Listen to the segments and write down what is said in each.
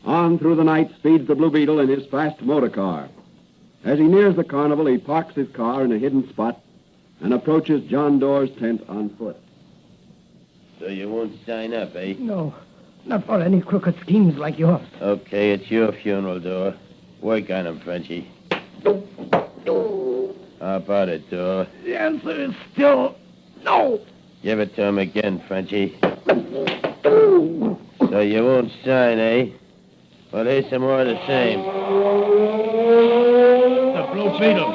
On through the night speeds the Blue Beetle in his fast motor car. As he nears the carnival, he parks his car in a hidden spot and approaches John Doerr's tent on foot. So you won't sign up, eh? No, not for any crooked schemes like yours. Okay, it's your funeral, Doerr. Work on him, Frenchie. How about it, Doerr? The answer is still no. Give it to him again, Frenchie. So you won't sign, eh? Well, here's some more of the same. The Blue Beetle.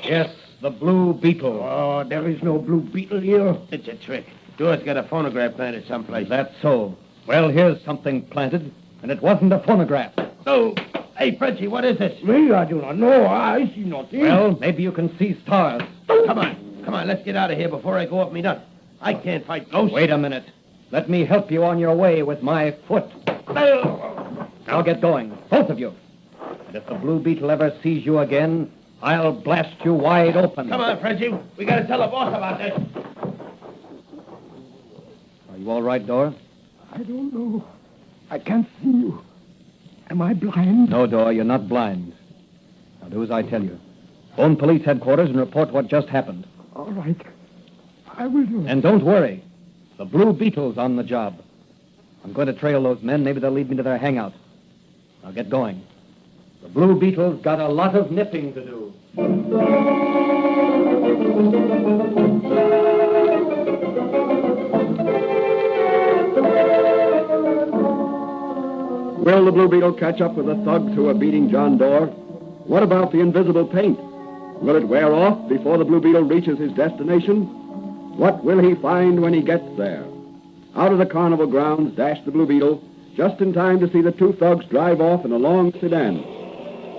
Yes, the Blue Beetle. Oh, there is no Blue Beetle here. It's a trick. Doerr's got a phonograph planted someplace. That's so. Well, here's something planted, and it wasn't a phonograph. Oh, hey, Frenchie, what is this? Me, I do not know. I see nothing. Well, maybe you can see stars. Come on, let's get out of here before I go up me nut. I can't fight ghosts. Wait a minute. Let me help you on your way with my foot. Now get going, both of you. And if the Blue Beetle ever sees you again, I'll blast you wide open. Come on, Frenchie. We got to tell the boss about this. Are you all right, Doerr? I don't know. I can't see you. Am I blind? No, Doerr, you're not blind. Now do as I tell you. Phone police headquarters and report what just happened. All right. I will do it. And don't worry. The Blue Beetle's on the job. I'm going to trail those men. Maybe they'll lead me to their hangout. Now get going. The Blue Beetle's got a lot of nipping to do. Will the Blue Beetle catch up with the thugs who are beating John Doerr? What about the invisible paint? Will it wear off before the Blue Beetle reaches his destination? What will he find when he gets there? Out of the carnival grounds dashed the Blue Beetle, just in time to see the two thugs drive off in a long sedan.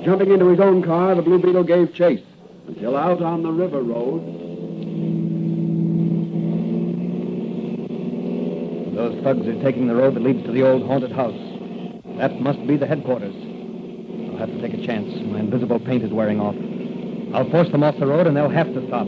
Jumping into his own car, the Blue Beetle gave chase until out on the river road. Those thugs are taking the road that leads to the old haunted house. That must be the headquarters. I'll have to take a chance. My invisible paint is wearing off. I'll force them off the road, and they'll have to stop.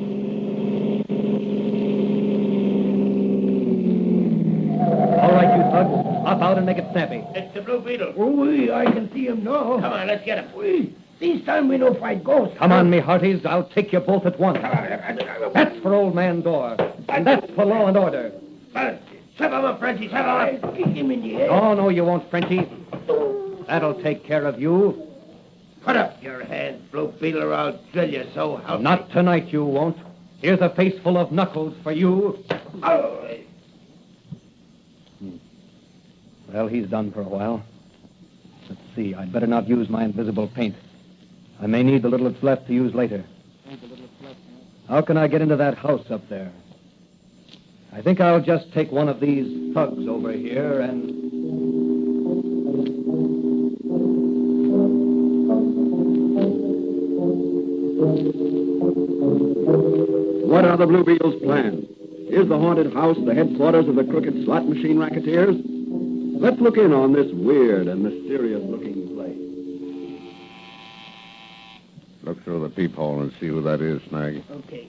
All right, you thugs. Hop out and make it snappy. It's the Blue Beetle. Oui, I can see him now. Come on, let's get him. Oui. This time we no fight ghosts. Come on, me hearties. I'll take you both at once. That's for Old Man Doerr. And that's for law and order. Shove him up, Frenchie, shove him up. Kick him in the head. Oh, no, you won't, Frenchie. That'll take care of you. Put up your hands, Blue Beetle, or I'll drill you so help Not me. tonight, you won't. Here's a face full of knuckles for you. Oh. Well, he's done for a while. Let's see. I'd better not use my invisible paint. I may need the little that's left to use later. How can I get into that house up there? I think I'll just take one of these thugs over here and... What are the Blue Beetle's plans? Is the haunted house the headquarters of the crooked slot machine racketeers? Let's look in on this weird and mysterious-looking place. Look through the peephole and see who that is, Snag. Okay.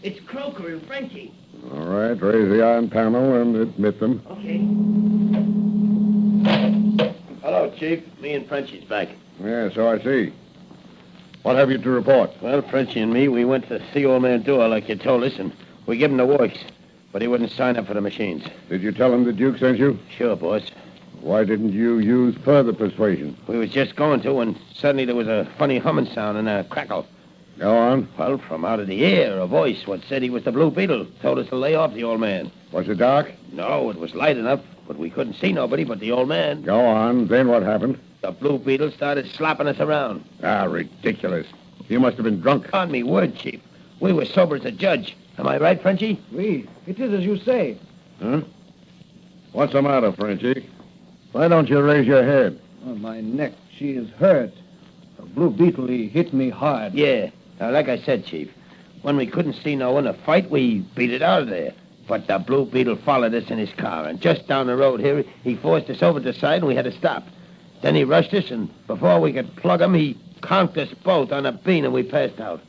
It's Croker and Frenchie. All right, raise the iron panel and admit them. Okay. Hello, Chief. Me and Frenchie's back. Yeah, so I see. What have you to report? Well, Frenchie and me, we went to see Old Man Doerr like you told us, and we gave him the works. But he wouldn't sign up for the machines. Did you tell him the Duke sent you? Sure, boss. Why didn't you use further persuasion? We was just going to, and suddenly there was a funny humming sound and a crackle. Go on. Well, from out of the air, a voice what said he was the Blue Beetle told us to lay off the old man. Was it dark? No, it was light enough, but we couldn't see nobody but the old man. Go on. Then what happened? The Blue Beetle started slapping us around. Ah, ridiculous. You must have been drunk. On me word, Chief. We were sober as a judge. Am I right, Frenchie? Oui, it is as you say. Huh? What's the matter, Frenchie? Why don't you raise your head? Oh, my neck, she is hurt. The Blue Beetle, he hit me hard. Yeah. Now, like I said, Chief, when we couldn't see no one to fight, we beat it out of there. But the Blue Beetle followed us in his car, and just down the road here, he forced us over to the side, and we had to stop. Then he rushed us, and before we could plug him, he conked us both on a bean, and we passed out.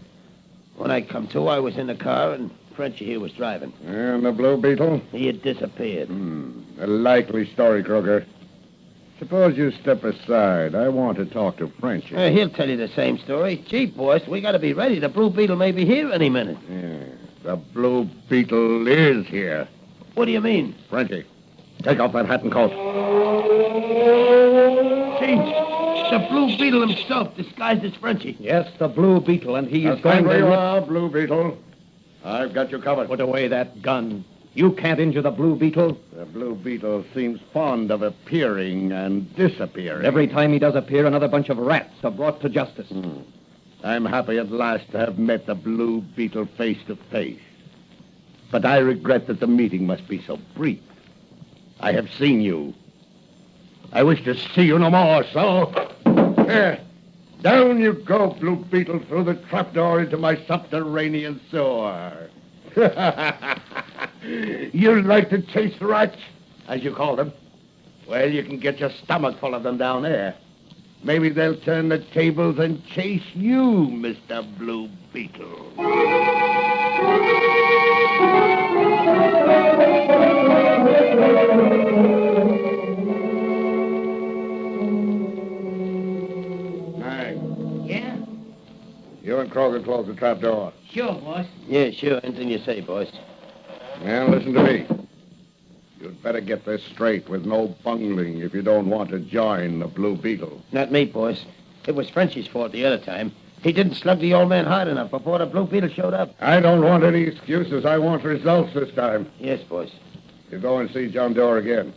When I come to, I was in the car, and Frenchie here was driving. And the Blue Beetle? He had disappeared. A likely story, Croker. Suppose you step aside. I want to talk to Frenchy. He'll tell you the same story. Gee, boss, we got to be ready. The Blue Beetle may be here any minute. Yeah, the Blue Beetle is here. What do you mean? Frenchy, take off that hat and coat. Gee, the Blue Beetle himself, disguised as Frenchie. Yes, the Blue Beetle, and he is going where you to... are, Blue Beetle. I've got you covered. Put away that gun. You can't injure the Blue Beetle. The Blue Beetle seems fond of appearing and disappearing. Every time he does appear, another bunch of rats are brought to justice. I'm happy at last to have met the Blue Beetle face to face. But I regret that the meeting must be so brief. I have seen you. I wish to see you no more, so... Here, down you go, Blue Beetle, through the trapdoor into my subterranean sewer. You like to chase rats, as you call them? Well, you can get your stomach full of them down there. Maybe they'll turn the tables and chase you, Mr. Blue Beetle. Nine. Yeah? You and Kroger close the trapdoor. Sure, boss. Yeah, sure. Anything you say, boss. Now, listen to me. You'd better get this straight with no bungling if you don't want to join the Blue Beetle. Not me, boss. It was Frenchie's fault the other time. He didn't slug the old man hard enough before the Blue Beetle showed up. I don't want any excuses. I want results this time. Yes, boss. You go and see John Doe again.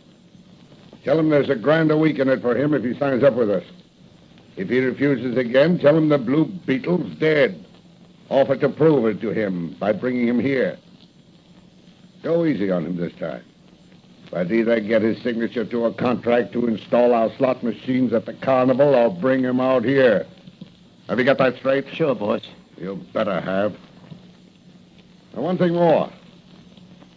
Tell him there's $1,000 a week in it for him if he signs up with us. If he refuses again, tell him the Blue Beetle's dead. Offer to prove it to him by bringing him here. Go easy on him this time. But either get his signature to a contract to install our slot machines at the carnival or bring him out here. Have you got that straight? Sure, boss. You better have. Now, one thing more.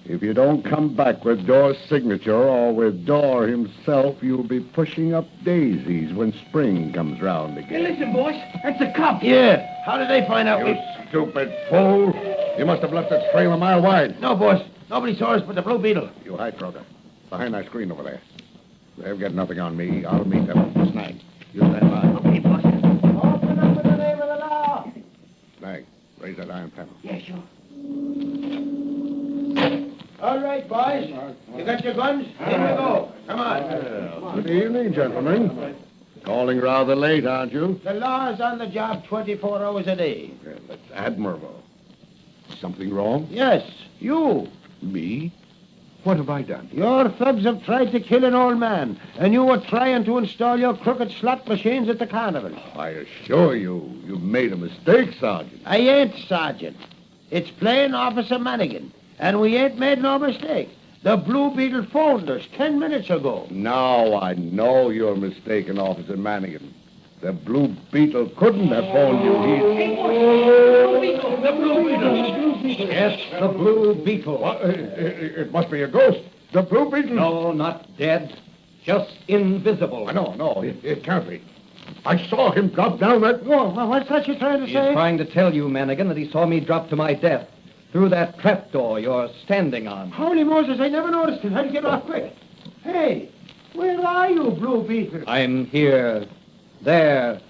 If you don't come back with Doe's signature or with Doe himself, you'll be pushing up daisies when spring comes round again. Hey, listen, boss. That's a cop. Yeah. How did they find out You stupid fool. You must have left the trail a mile wide. No, boss. Nobody saw us but the Blue Beetle. You hide, Kroger. Behind that screen over there. They'll get nothing on me. I'll meet them. Snag. You stand by. Okay, boss. Open up in the name of the law. Snag. Raise that iron panel. Yeah, sure. All right, boys. You got your guns? Here we go. Come on. Good evening, gentlemen. Calling rather late, aren't you? The law's on the job 24 hours a day. Yeah, that's admirable. Something wrong? Yes, you. Me? What have I done? Your thugs have tried to kill an old man, and you were trying to install your crooked slot machines at the carnival. I assure you, you've made a mistake, Sergeant. I ain't, Sergeant. It's plain Officer Manigan, and we ain't made no mistake. The Blue Beetle phoned us 10 minutes ago. Now I know you're mistaken, Officer Manigan. The Blue Beetle couldn't have phoned you. The Blue Beetle. Yes, the Blue Beetle. It must be a ghost. The Blue Beetle. No, not dead. Just invisible. No, it can't be. I saw him drop down that... Oh, what's that you're trying to He's say? trying to tell you, Manigan, that he saw me drop to my death through that trapdoor you're standing on. Holy Moses, I never noticed it. How'd you get off quick? Hey, where are you, Blue Beetle? I'm here, there,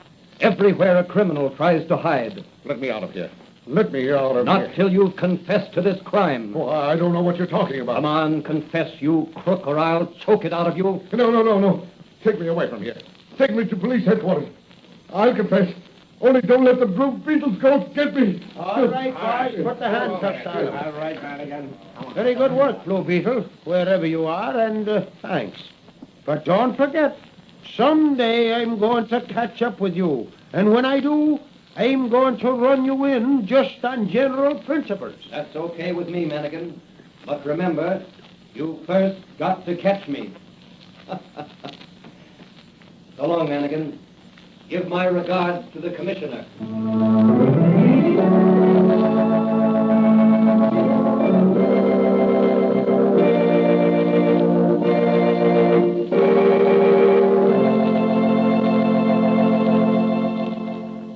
everywhere a criminal tries to hide. Let me out of here. Let me out of Not here. till you've confessed to this crime. Oh, I don't know what you're talking about. Come on, confess, you crook, or I'll choke it out of you. No. Take me away from here. Take me to police headquarters. I'll confess. Only don't let the Blue Beetle's ghost get me. All right, boys, put the handcuffs on. All right, Manigan. Very good work, Blue Beetle, wherever you are, and thanks. But don't forget, someday I'm going to catch up with you. And when I do, I'm going to run you in just on general principles. That's okay with me, Manigan. But remember, you first got to catch me. So long, Manigan. Give my regards to the commissioner.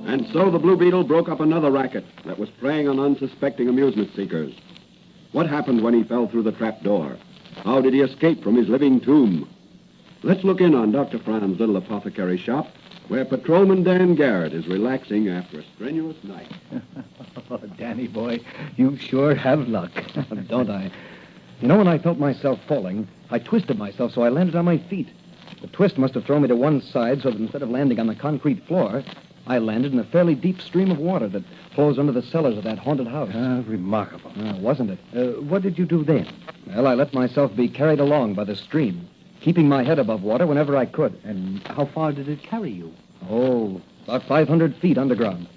And so the Blue Beetle broke up another racket that was preying on unsuspecting amusement seekers. What happened when he fell through the trap door? How did he escape from his living tomb? Let's look in on Dr. Fran's little apothecary shop, where Patrolman Dan Garrett is relaxing after a strenuous night. Oh, Danny boy, you sure have luck. Don't I? You know, when I felt myself falling, I twisted myself so I landed on my feet. The twist must have thrown me to one side so that instead of landing on the concrete floor, I landed in a fairly deep stream of water that flows under the cellars of that haunted house. Remarkable. Wasn't it? What did you do then? Well, I let myself be carried along by the stream, keeping my head above water whenever I could. And how far did it carry you? Oh, about 500 feet underground.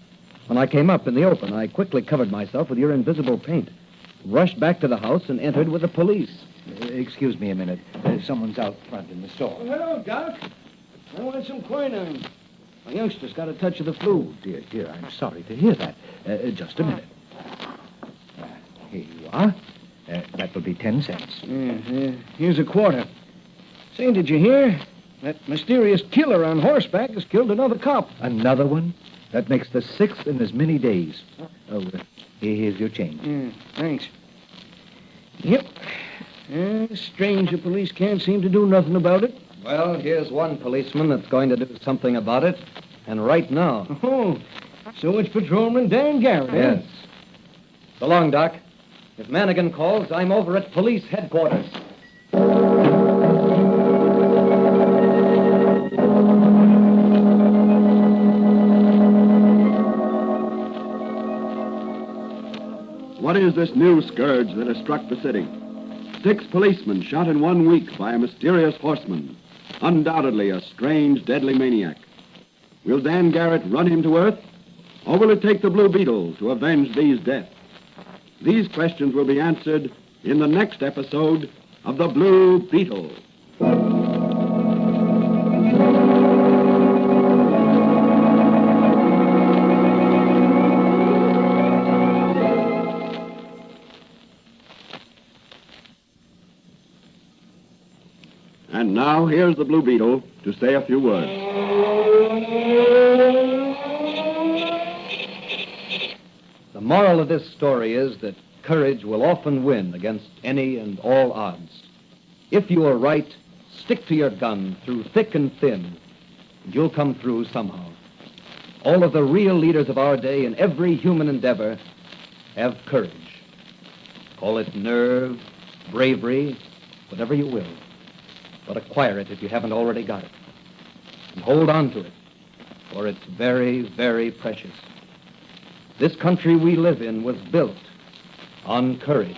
When I came up in the open, I quickly covered myself with your invisible paint, rushed back to the house, and entered with the police. Excuse me a minute. Someone's out front in the store. Oh, hello, Doc. I want some quinine. My youngster's got a touch of the flu. Dear, I'm sorry to hear that. Just a minute. Here you are. That will be 10 cents. Here's a quarter. Say, did you hear? That mysterious killer on horseback has killed another cop. Another one? That makes the 6th in as many days. Oh, here's your change. Thanks. Yep. Strange the police can't seem to do nothing about it. Well, here's one policeman that's going to do something about it, and right now. Oh, so it's Patrolman Dan Garrett, Yes. So long, Doc. If Manigan calls, I'm over at police headquarters. What is this new scourge that has struck the city? 6 policemen shot in 1 week by a mysterious horseman. Undoubtedly a strange, deadly maniac. Will Dan Garrett run him to earth? Or will it take the Blue Beetle to avenge these deaths? These questions will be answered in the next episode of The Blue Beetle. And now, here's the Blue Beetle to say a few words. The moral of this story is that courage will often win against any and all odds. If you are right, stick to your gun through thick and thin, and you'll come through somehow. All of the real leaders of our day in every human endeavor have courage. Call it nerve, bravery, whatever you will. But acquire it if you haven't already got it. And hold on to it, for it's very, very precious. This country we live in was built on courage.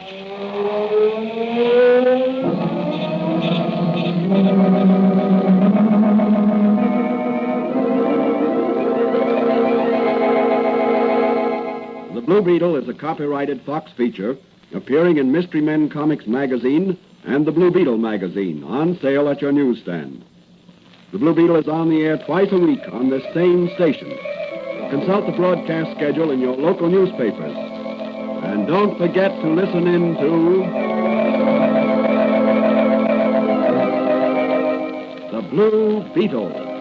The Blue Beetle is a copyrighted Fox feature appearing in Mystery Men Comics magazine and the Blue Beetle magazine, on sale at your newsstand. The Blue Beetle is on the air twice a week on this same station. Consult the broadcast schedule in your local newspapers. And don't forget to listen in to The Blue Beetle.